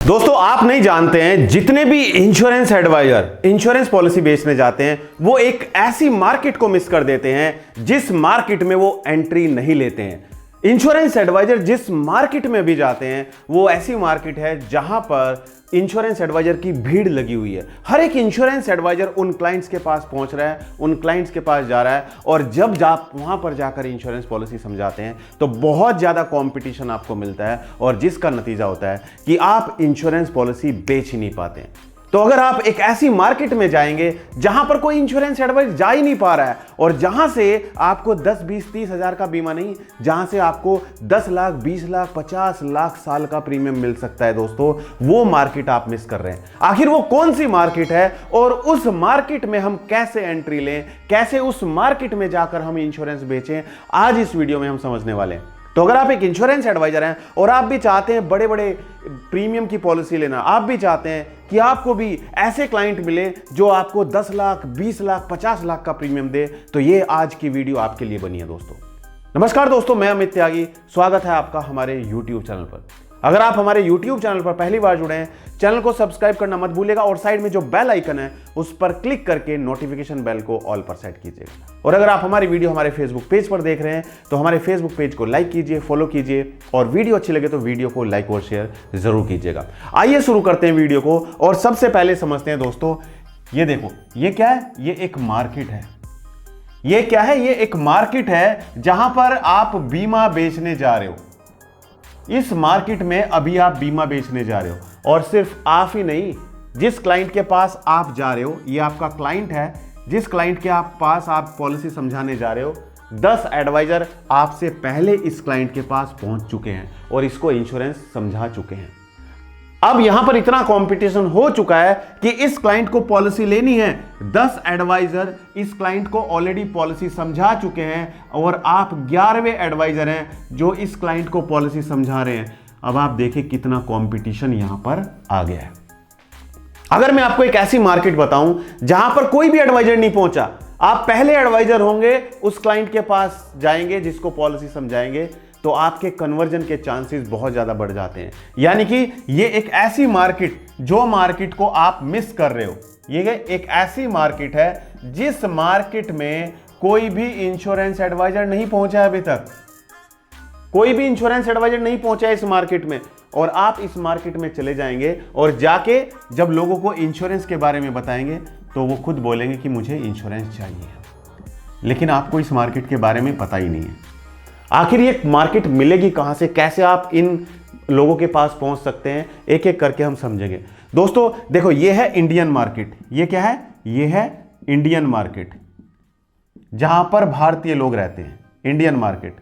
दोस्तों आप नहीं जानते हैं, जितने भी इंश्योरेंस एडवाइजर इंश्योरेंस पॉलिसी बेचने जाते हैं वो एक ऐसी मार्केट को मिस कर देते हैं जिस मार्केट में वो एंट्री नहीं लेते हैं। इंश्योरेंस एडवाइजर जिस मार्केट में भी जाते हैं वो ऐसी मार्केट है जहां पर इंश्योरेंस एडवाइजर की भीड़ लगी हुई है। हर एक इंश्योरेंस एडवाइजर उन क्लाइंट्स के पास पहुंच रहा है, उन क्लाइंट्स के पास जा रहा है, और जब आप वहां पर जाकर इंश्योरेंस पॉलिसी समझाते हैं तो बहुत ज्यादा कंपटीशन आपको मिलता है, और जिसका नतीजा होता है कि आप इंश्योरेंस पॉलिसी बेच ही नहीं पाते हैं। तो अगर आप एक ऐसी मार्केट में जाएंगे जहां पर कोई इंश्योरेंस एडवाइस जा ही नहीं पा रहा है, और जहां से आपको 10, 20, 30 हजार का बीमा नहीं, जहां से आपको 10 लाख, 20 लाख, 50 लाख साल का प्रीमियम मिल सकता है, दोस्तों वो मार्केट आप मिस कर रहे हैं। आखिर वो कौन सी मार्केट है और उस मार्केट में हम कैसे एंट्री लें, कैसे उस मार्केट में जाकर हम इंश्योरेंस बेचें, आज इस वीडियो में हम समझने वाले हैं। तो अगर आप एक इंश्योरेंस एडवाइजर हैं और आप भी चाहते हैं बड़े बड़े प्रीमियम की पॉलिसी लेना, आप भी चाहते हैं कि आपको भी ऐसे क्लाइंट मिले जो आपको 10 लाख, 20 लाख, 50 लाख का प्रीमियम दे, तो ये आज की वीडियो आपके लिए बनी है। दोस्तों नमस्कार दोस्तों, मैं अमित त्यागी, स्वागत है आपका हमारे YouTube चैनल पर। अगर आप हमारे YouTube चैनल पर पहली बार जुड़े हैं, चैनल को सब्सक्राइब करना मत भूलिएगा, और साइड में जो बेल आइकन है उस पर क्लिक करके नोटिफिकेशन बेल को ऑल पर सेट कीजिएगा। और अगर आप हमारी वीडियो हमारे फेसबुक पेज पर देख रहे हैं तो हमारे फेसबुक पेज को लाइक कीजिए, फॉलो कीजिए, और वीडियो अच्छी लगे तो वीडियो को लाइक और शेयर जरूर कीजिएगा। आइए शुरू करते हैं वीडियो को, और सबसे पहले समझते हैं दोस्तों, ये देखो, ये क्या है? ये एक मार्केट है। ये क्या है? ये एक मार्केट है जहां पर आप बीमा बेचने जा रहे हो। इस मार्केट में अभी आप बीमा बेचने जा रहे हो, और सिर्फ आप ही नहीं, जिस क्लाइंट के पास आप जा रहे हो, ये आपका क्लाइंट है, जिस क्लाइंट के पास आप पॉलिसी समझाने जा रहे हो, 10 एडवाइजर आपसे पहले इस क्लाइंट के पास पहुंच चुके हैं और इसको इंश्योरेंस समझा चुके हैं। अब यहां पर इतना कंपटीशन हो चुका है कि इस क्लाइंट को पॉलिसी लेनी है, 10 एडवाइजर इस क्लाइंट को ऑलरेडी पॉलिसी समझा चुके हैं, और आप 11वें एडवाइजर हैं जो इस क्लाइंट को पॉलिसी समझा रहे हैं। अब आप देखिए कितना कंपटीशन यहां पर आ गया है। अगर मैं आपको एक ऐसी मार्केट बताऊं जहां पर कोई भी एडवाइजर नहीं पहुंचा, आप पहले एडवाइजर होंगे, उस क्लाइंट के पास जाएंगे, जिसको पॉलिसी समझाएंगे, तो आपके कन्वर्जन के चांसेस बहुत ज्यादा बढ़ जाते हैं। यानी कि ये एक ऐसी मार्केट, जो मार्केट को आप मिस कर रहे हो, ये एक ऐसी मार्केट है जिस मार्केट में कोई भी इंश्योरेंस एडवाइजर नहीं पहुंचा है अभी तक। कोई भी इंश्योरेंस एडवाइजर नहीं पहुंचा है इस मार्केट में, और आप इस मार्केट में चले जाएंगे और जाके जब लोगों को इंश्योरेंस के बारे में बताएंगे तो वो खुद बोलेंगे कि मुझे इंश्योरेंस चाहिए, लेकिन आपको इस मार्केट के बारे में पता ही नहीं है। आखिर ये मार्केट मिलेगी कहां से, कैसे आप इन लोगों के पास पहुंच सकते हैं, एक एक करके हम समझेंगे। दोस्तों देखो, ये है इंडियन मार्केट। ये क्या है? ये है इंडियन मार्केट, जहां पर भारतीय लोग रहते हैं। Indian market.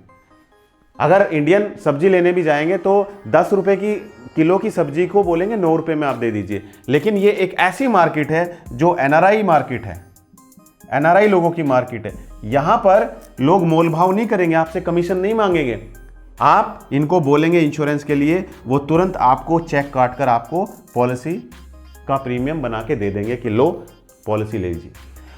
अगर इंडियन सब्जी लेने भी जाएंगे तो 10 रुपए की किलो की सब्जी को बोलेंगे 9 रुपए में आप दे दीजिए। लेकिन ये एक ऐसी मार्केट है जो एनआरआई मार्केट है, एनआरआई लोगों की मार्केट है। यहां पर लोग मोल भाव नहीं करेंगे, आपसे कमीशन नहीं मांगेंगे। आप इनको बोलेंगे इंश्योरेंस के लिए, वो तुरंत आपको चेक काट कर आपको पॉलिसी का प्रीमियम बना के दे देंगे कि लो पॉलिसी ले लीजिए।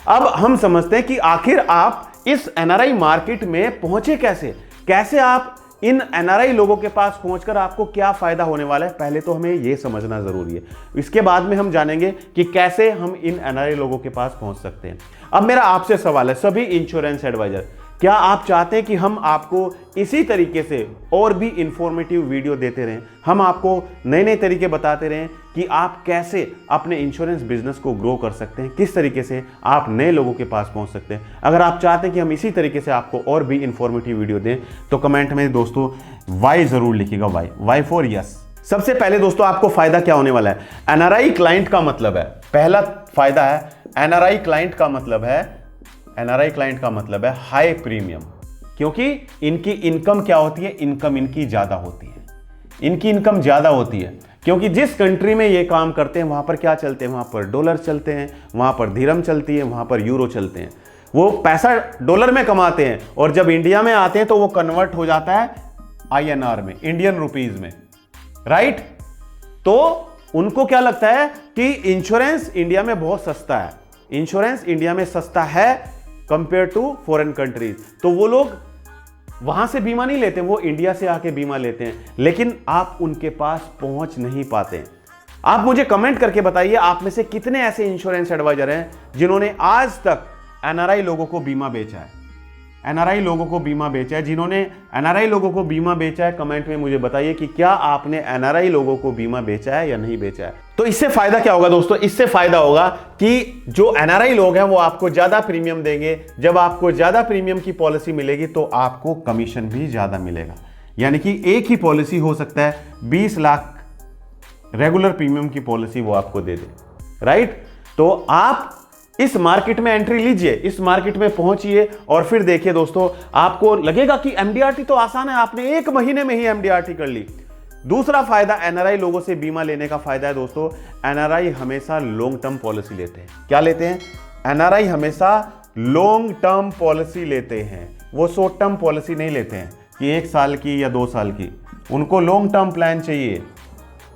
अब हम समझते हैं कि आखिर आप इस एनआरआई मार्केट में पहुंचे कैसे, कैसे आप इन एनआरआई लोगों के पास पहुंचकर आपको क्या फायदा होने वाला है। पहले तो हमें यह समझना जरूरी है, इसके बाद में हम जानेंगे कि कैसे हम इन एनआरआई लोगों के पास पहुंच सकते हैं। अब मेरा आपसे सवाल है, सभी इंश्योरेंस एडवाइजर, क्या आप चाहते हैं कि हम आपको इसी तरीके से और भी इंफॉर्मेटिव वीडियो देते रहें, हम आपको नए नए तरीके बताते रहें कि आप कैसे अपने इंश्योरेंस बिजनेस को ग्रो कर सकते हैं, किस तरीके से आप नए लोगों के पास पहुंच सकते हैं? अगर आप चाहते हैं कि हम इसी तरीके से आपको और भी इंफॉर्मेटिव वीडियो दें तो कमेंट में दोस्तों वाई जरूर लिखिएगा, वाई फॉर यस। सबसे पहले दोस्तों आपको फायदा क्या होने वाला है? एनआरआई क्लाइंट का मतलब है, पहला फायदा है एनआरआई क्लाइंट का मतलब है, एनआरआई क्लाइंट का मतलब है हाई प्रीमियम। क्योंकि इनकी इनकम क्या होती है? इनकम इनकी ज्यादा होती है, इनकी इनकम ज्यादा होती है, क्योंकि जिस कंट्री में ये काम करते हैं वहां पर क्या चलते हैं? वहां पर डॉलर चलते हैं, वहां पर दिरहम चलती है, वहां पर यूरो चलते हैं। वो पैसा डॉलर में कमाते हैं, और जब इंडिया में आते हैं तो वो कन्वर्ट हो जाता है आईएनआर में, इंडियन रुपीज में, राइट? तो उनको क्या लगता है कि इंश्योरेंस इंडिया में बहुत सस्ता है, इंश्योरेंस इंडिया में सस्ता है कंपेयर टू फॉरेन कंट्रीज, तो वो लोग वहां से बीमा नहीं लेते, वो इंडिया से आके बीमा लेते हैं, लेकिन आप उनके पास पहुंच नहीं पाते। आप मुझे कमेंट करके बताइए, आप में से कितने ऐसे इंश्योरेंस एडवाइजर हैं जिन्होंने आज तक एनआरआई लोगों को बीमा बेचा है, एनआरआई लोगों को बीमा बेचा है। जिन्होंने एनआरआई लोगों को बीमा बेचा है, कमेंट में मुझे बताइए कि क्या आपने एनआरआई लोगों को बीमा बेचा है या नहीं बेचा है। तो इससे फायदा क्या होगा दोस्तों? इससे फायदा होगा कि जो एनआरआई लोग हैं वो आपको ज्यादा प्रीमियम देंगे। जब आपको ज्यादा प्रीमियम की पॉलिसी मिलेगी तो आपको कमीशन भी ज्यादा मिलेगा। यानी कि एक ही पॉलिसी हो सकता है 20 लाख रेगुलर प्रीमियम की पॉलिसी वो आपको दे दे, राइट? तो आप इस मार्केट में एंट्री लीजिए, इस मार्केट में पहुंचिए और फिर देखिए दोस्तों, आपको लगेगा कि एमडीआरटी तो आसान है, आपने 1 महीने में ही एमडीआरटी कर ली। दूसरा फायदा एनआरआई लोगों से बीमा लेने का फायदा है दोस्तों, एनआरआई हमेशा लॉन्ग टर्म पॉलिसी लेते हैं। क्या लेते हैं? एनआरआई हमेशा लॉन्ग टर्म पॉलिसी लेते हैं। वो शॉर्ट टर्म पॉलिसी नहीं लेते हैं कि 1 साल की या 2 साल की, उनको लॉन्ग टर्म प्लान चाहिए।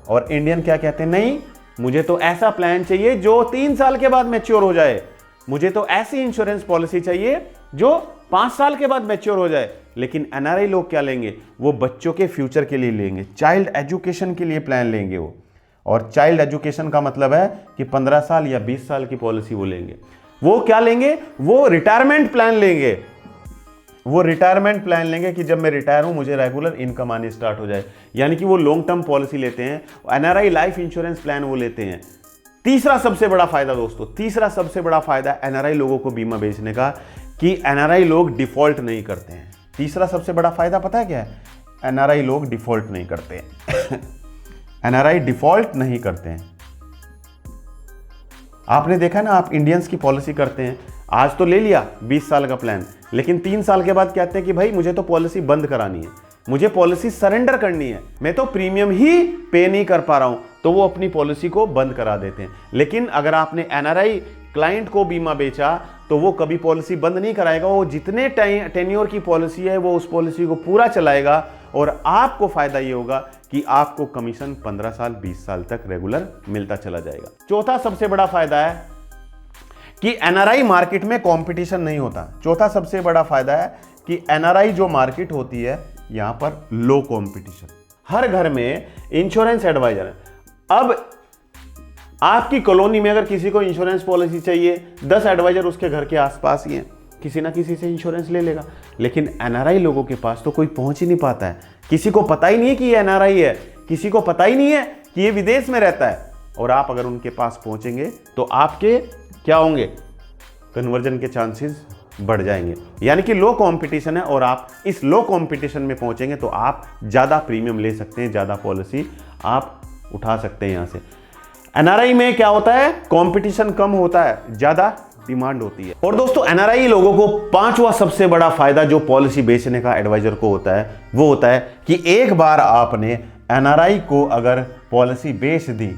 और इंडियन क्या कहते हैं? नहीं, मुझे तो ऐसा प्लान चाहिए जो 3 साल के बाद मैच्योर हो जाए, मुझे तो ऐसी इंश्योरेंस पॉलिसी चाहिए जो 5 साल के बाद मैच्योर हो जाए। लेकिन एनआरआई लोग क्या लेंगे? वो बच्चों के फ्यूचर के लिए लेंगे, चाइल्ड एजुकेशन के लिए प्लान लेंगे वो। और चाइल्ड एजुकेशन का मतलब है कि 15 साल या 20 साल की पॉलिसी वो लेंगे। वो क्या लेंगे? वो रिटायरमेंट प्लान लेंगे। वो रिटायरमेंट प्लान लेंगे कि जब मैं रिटायर हूं मुझे रेगुलर इनकम आनी स्टार्ट हो जाए। यानी कि वो लॉन्ग टर्म पॉलिसी लेते हैं, एनआरआई लाइफ इंश्योरेंस प्लान वो लेते हैं। तीसरा सबसे बड़ा फायदा दोस्तों, तीसरा सबसे बड़ा फायदा एनआरआई लोगों को बीमा बेचने का कि एनआरआई लोग डिफॉल्ट नहीं करते हैं। तीसरा सबसे बड़ा फायदा पता है क्या है? एनआरआई लोग डिफॉल्ट नहीं करते हैं। एनआरआई डिफॉल्ट नहीं करते हैं। आपने देखा ना, आप इंडियंस की पॉलिसी करते हैं, आज तो ले लिया 20 साल का प्लान, लेकिन 3 साल के बाद कहते हैं कि भाई मुझे तो पॉलिसी बंद करानी है, मुझे पॉलिसी सरेंडर करनी है, मैं तो प्रीमियम ही पे नहीं कर पा रहा हूं, तो वो अपनी पॉलिसी को बंद करा देते हैं। लेकिन अगर आपने एनआरआई क्लाइंट को बीमा बेचा तो वो कभी पॉलिसी बंद नहीं कराएगा, वो जितने टेन्योर की पॉलिसी है वो उस पॉलिसी को पूरा चलाएगा। और आपको फायदा ये होगा कि आपको कमीशन 15 साल 20 साल तक रेगुलर मिलता चला जाएगा। चौथा सबसे बड़ा फायदा है कि एनआरआई मार्केट में कंपटीशन नहीं होता। चौथा सबसे बड़ा फायदा है कि एनआरआई जो मार्केट होती है यहां पर लो कंपटीशन, हर घर में इंश्योरेंस एडवाइजर है। अब आपकी कॉलोनी में अगर किसी को इंश्योरेंस पॉलिसी चाहिए, 10 एडवाइजर उसके घर के आसपास ही हैं, किसी ना किसी से इंश्योरेंस ले लेगा। लेकिन एनआरआई लोगों के पास तो कोई पहुंच ही नहीं पाता है, किसी को पता ही नहीं है कि ये एनआरआई है, किसी को पता ही नहीं है कि ये विदेश में रहता है। और आप अगर उनके पास पहुंचेंगे तो आपके क्या होंगे? कन्वर्जन के चांसेस बढ़ जाएंगे। यानी कि लो कंपटीशन है और आप इस लो कंपटीशन में पहुंचेंगे तो आप ज़्यादा प्रीमियम ले सकते हैं, ज़्यादा पॉलिसी आप उठा सकते हैं। यहाँ से एनआरआई में क्या होता है? कंपटीशन कम होता है, ज़्यादा डिमांड होती है। और दोस्तों एनआरआई लोगों को पांचवा सबसे बड़ा फायदा जो पॉलिसी बेचने का एडवाइजर को होता है वो होता है कि एक बार आपने एनआरआई को अगर पॉलिसी बेच दी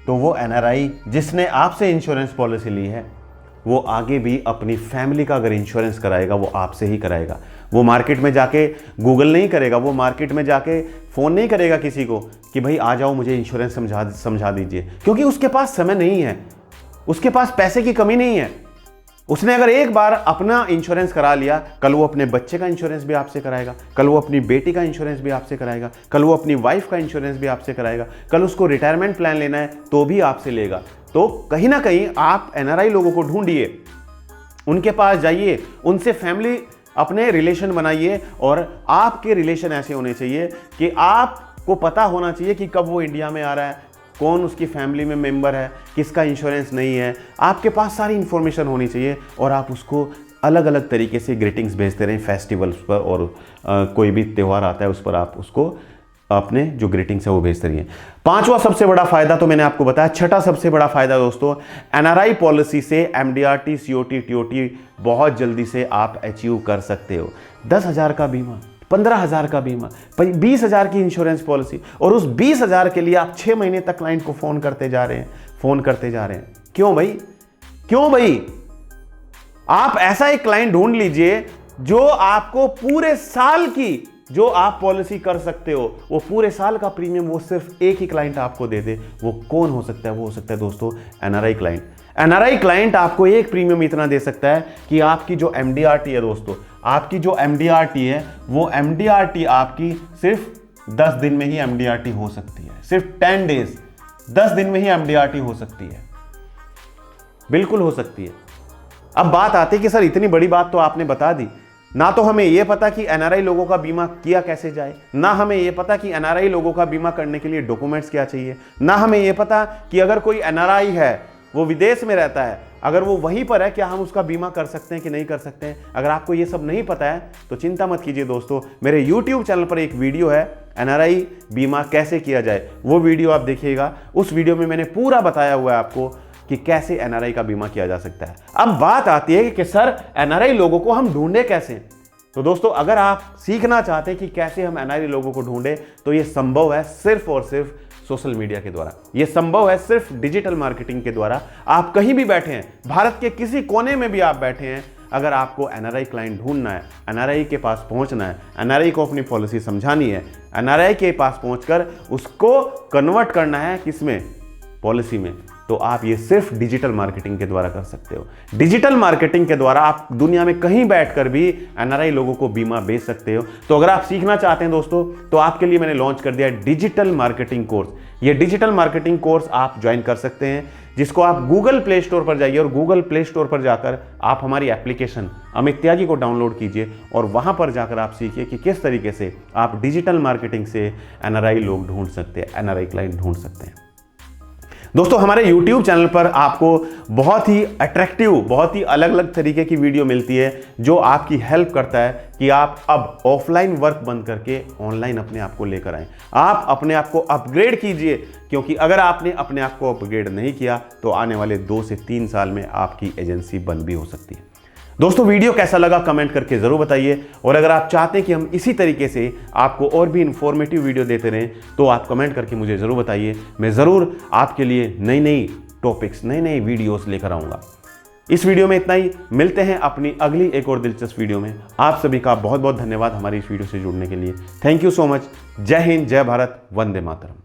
तो वो एनआरआई जिसने आपसे इंश्योरेंस पॉलिसी ली है वो आगे भी अपनी फैमिली का अगर इंश्योरेंस कराएगा वो आपसे ही कराएगा। वो मार्केट में जाके गूगल नहीं करेगा, वो मार्केट में जाके फ़ोन नहीं करेगा किसी को कि भाई आ जाओ मुझे इंश्योरेंस समझा दीजिए, क्योंकि उसके पास समय नहीं है, उसके पास पैसे की कमी नहीं है। उसने अगर एक बार अपना इंश्योरेंस करा लिया, कल वो अपने बच्चे का इंश्योरेंस भी आपसे कराएगा, कल वो अपनी बेटी का इंश्योरेंस भी आपसे कराएगा, कल वो अपनी वाइफ का इंश्योरेंस भी आपसे कराएगा, कल उसको रिटायरमेंट प्लान लेना है तो भी आपसे लेगा। तो कहीं ना कहीं आप एनआरआई लोगों को ढूंढिए, उनके पास जाइए, उनसे फैमिली अपने रिलेशन बनाइए। और आपके रिलेशन ऐसे होने चाहिए कि आपको पता होना चाहिए कि कब वो इंडिया में आ रहा है, कौन उसकी फैमिली में मेंबर है, किसका इंश्योरेंस नहीं है, आपके पास सारी इंफॉर्मेशन होनी चाहिए। और आप उसको अलग अलग तरीके से ग्रीटिंग्स भेजते रहें फेस्टिवल्स पर, और कोई भी त्यौहार आता है उस पर आप उसको अपने जो ग्रीटिंग्स है वो भेजते रहिए। पांचवा सबसे बड़ा फायदा तो मैंने आपको बताया। छठा सबसे बड़ा फायदा दोस्तों, एनआरआई पॉलिसी से एमडीआरटी, सीओटी, टीओटी बहुत जल्दी से आप अचीव कर सकते हो। 10,000 का बीमा, 15,000 का बीमा, 20,000 की इंश्योरेंस पॉलिसी, और उस 20,000 के लिए आप 6 महीने तक क्लाइंट को फोन करते जा रहे हैं। क्यों भाई? क्यों भाई? आप ऐसा एक क्लाइंट ढूंढ लीजिए जो आपको पूरे साल की जो आप पॉलिसी कर सकते हो, वो पूरे साल का प्रीमियम वो सिर्फ एक ही क्लाइंट आपको दे दे। वो कौन हो सकता है? वो हो सकता है दोस्तों एनआरआई क्लाइंट। एनआरआई क्लाइंट आपको एक प्रीमियम इतना दे सकता है कि आपकी जो एमडीआरटी है दोस्तों, आपकी जो एमडीआरटी है वो एमडीआरटी आपकी सिर्फ 10 दिन में ही एमडीआरटी हो सकती है, सिर्फ 10 डेज। 10 दिन में ही MDRT हो सकती है, बिल्कुल हो सकती है। अब बात आती है कि सर इतनी बड़ी बात तो आपने बता दी, ना तो हमें यह पता कि NRI लोगों का बीमा किया कैसे जाए, ना हमें यह पता कि NRI लोगों का बीमा करने के लिए डॉक्यूमेंट्स क्या चाहिए, ना हमें यह पता कि अगर कोई NRI है, वो विदेश में रहता है, अगर वो वहीं पर है, क्या हम उसका बीमा कर सकते हैं कि नहीं कर सकते हैं। अगर आपको ये सब नहीं पता है तो चिंता मत कीजिए दोस्तों, मेरे YouTube चैनल पर एक वीडियो है NRI बीमा कैसे किया जाए, वो वीडियो आप देखिएगा। उस वीडियो में मैंने पूरा बताया हुआ है आपको कि कैसे NRI का बीमा किया जा सकता है। अब बात आती है कि सर NRI लोगों को हम ढूंढे कैसे। तो दोस्तों, अगर आप सीखना चाहते हैं कि कैसे हम NRI लोगों को ढूंढे, तो ये संभव है सिर्फ और सिर्फ सोशल मीडिया के द्वारा। यह संभव है सिर्फ डिजिटल मार्केटिंग के द्वारा। आप कहीं भी बैठे हैं, भारत के किसी कोने में भी आप बैठे हैं, अगर आपको NRI क्लाइंट ढूंढना है, NRI के पास पहुंचना है, NRI को अपनी पॉलिसी समझानी है, NRI के पास पहुंचकर उसको कन्वर्ट करना है किसमें, पॉलिसी में, तो आप ये सिर्फ डिजिटल मार्केटिंग के द्वारा कर सकते हो। डिजिटल मार्केटिंग के द्वारा आप दुनिया में कहीं बैठकर भी NRI लोगों को बीमा बेच सकते हो। तो अगर आप सीखना चाहते हैं दोस्तों, तो आपके लिए मैंने लॉन्च कर दिया डिजिटल मार्केटिंग कोर्स। ये डिजिटल मार्केटिंग कोर्स आप ज्वाइन कर सकते हैं, जिसको आप गूगल प्ले स्टोर पर जाइए और गूगल प्ले स्टोर पर जाकर आप हमारी एप्लीकेशन अमित त्यागी को डाउनलोड कीजिए और वहां पर जाकर आप सीखिए कि किस तरीके से आप डिजिटल मार्केटिंग से NRI लोग ढूंढ सकते हैं, NRI क्लाइंट ढूंढ सकते हैं। दोस्तों, हमारे YouTube चैनल पर आपको बहुत ही अट्रैक्टिव, बहुत ही अलग अलग तरीके की वीडियो मिलती है, जो आपकी हेल्प करता है कि आप अब ऑफलाइन वर्क बंद करके ऑनलाइन अपने आप को लेकर आएं। आप अपने आप को अपग्रेड कीजिए, क्योंकि अगर आपने अपने आप को अपग्रेड नहीं किया तो आने वाले 2 से 3 साल में आपकी एजेंसी बंद भी हो सकती है। दोस्तों, वीडियो कैसा लगा कमेंट करके ज़रूर बताइए, और अगर आप चाहते हैं कि हम इसी तरीके से आपको और भी इन्फॉर्मेटिव वीडियो देते रहें तो आप कमेंट करके मुझे ज़रूर बताइए। मैं ज़रूर आपके लिए नई नई टॉपिक्स, नई नई वीडियोस लेकर आऊँगा। इस वीडियो में इतना ही, मिलते हैं अपनी अगली एक और दिलचस्प वीडियो में। आप सभी का बहुत बहुत धन्यवाद हमारी इस वीडियो से जुड़ने के लिए। Thank you so much. जय हिंद, जय भारत, वंदे मातरम।